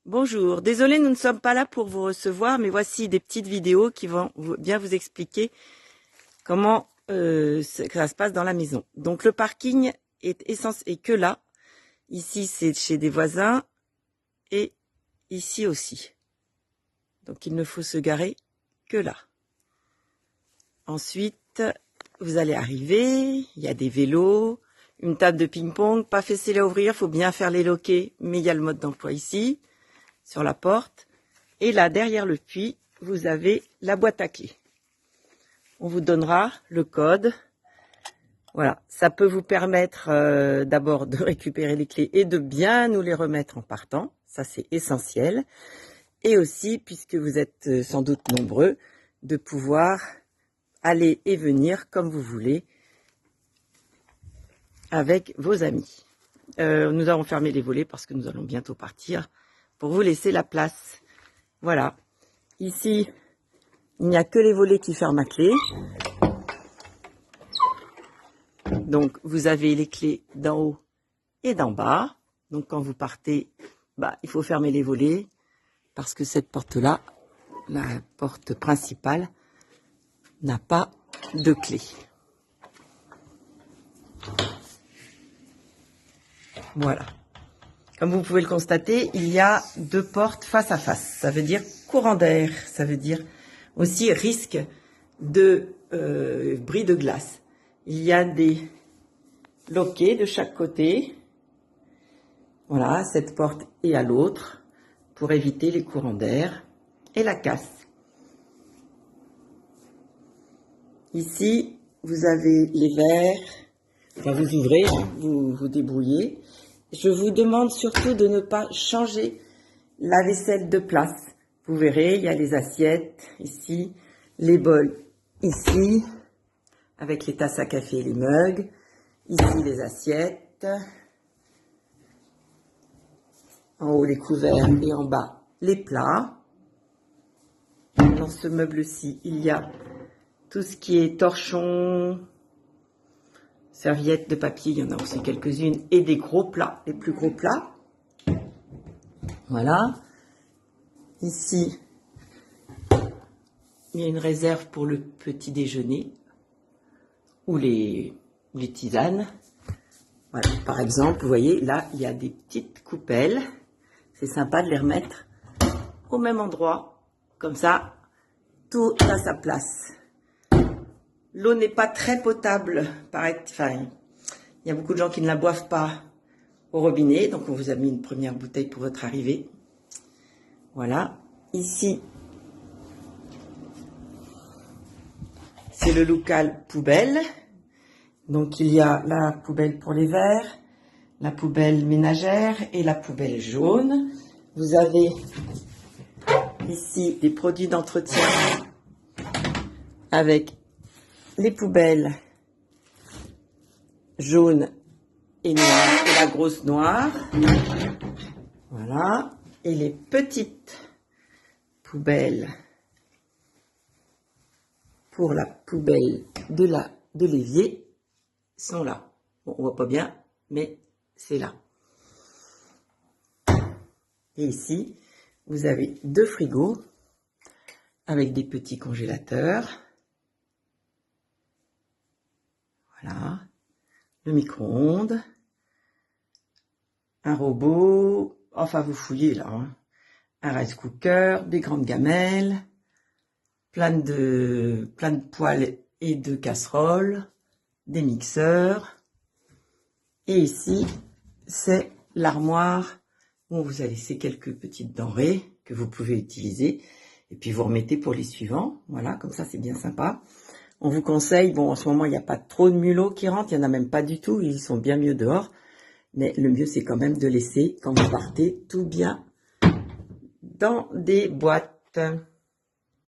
Bonjour, désolé, nous ne sommes pas là pour vous recevoir, mais voici des petites vidéos qui vont bien vous expliquer comment ça se passe dans la maison. Donc le parking est que là. Ici, c'est chez des voisins et ici aussi. Donc il ne faut se garer que là. Ensuite, vous allez arriver, il y a des vélos, une table de ping-pong, pas facile à ouvrir, faut bien faire les loquets, mais il y a le mode d'emploi ici, sur la porte. Et là, derrière le puits, vous avez la boîte à clés. On vous donnera le code. Voilà, ça peut vous permettre d'abord de récupérer les clés et de bien nous les remettre en partant. Ça, c'est essentiel. Et aussi, puisque vous êtes sans doute nombreux, de pouvoir aller et venir comme vous voulez avec vos amis. Nous avons fermé les volets parce que nous allons bientôt partir pour vous laisser la place. Voilà. Ici, il n'y a que les volets qui ferment à clé. Donc, vous avez les clés d'en haut et d'en bas. Donc, quand vous partez, il faut fermer les volets parce que cette porte-là, la porte principale, n'a pas de clé. Voilà. Comme vous pouvez le constater, il y a deux portes face à face. Ça veut dire courant d'air. Ça veut dire aussi risque de bris de glace. Il y a des loquets de chaque côté. Voilà, cette porte et à l'autre pour éviter les courants d'air et la casse. Ici, vous avez les verres. Enfin, vous ouvrez, vous vous débrouillez. Je vous demande surtout de ne pas changer la vaisselle de place. Vous verrez, il y a les assiettes ici, les bols ici, avec les tasses à café et les mugs. Ici, les assiettes. En haut, les couverts et en bas, les plats. Dans ce meuble-ci, il y a tout ce qui est torchon, serviettes de papier, il y en a aussi quelques-unes, et des gros plats, les plus gros plats. Voilà. Ici, il y a une réserve pour le petit déjeuner ou les tisanes. Voilà. Par exemple, vous voyez, là, il y a des petites coupelles. C'est sympa de les remettre au même endroit. Comme ça, tout a sa place. L'eau n'est pas très potable, il y a beaucoup de gens qui ne la boivent pas au robinet, donc on vous a mis une première bouteille pour votre arrivée. Voilà, ici, c'est le local poubelle. Donc il y a la poubelle pour les verres, la poubelle ménagère et la poubelle jaune. Vous avez ici des produits d'entretien avec les poubelles jaunes et noires et la grosse noire. Voilà. Et les petites poubelles pour la poubelle de l'évier sont là. Bon, on voit pas bien, mais c'est là. Et ici, vous avez deux frigos avec des petits congélateurs. Voilà, le micro-ondes, un robot, enfin vous fouillez là, hein. Un rice cooker, des grandes gamelles, plein de poêles et de casseroles, des mixeurs. Et ici, c'est l'armoire où on vous a laissé quelques petites denrées que vous pouvez utiliser. Et puis vous remettez pour les suivants. Voilà, comme ça c'est bien sympa. On vous conseille, bon en ce moment il n'y a pas trop de mulots qui rentrent, il n'y en a même pas du tout, ils sont bien mieux dehors. Mais le mieux c'est quand même de laisser, quand vous partez, tout bien dans des boîtes.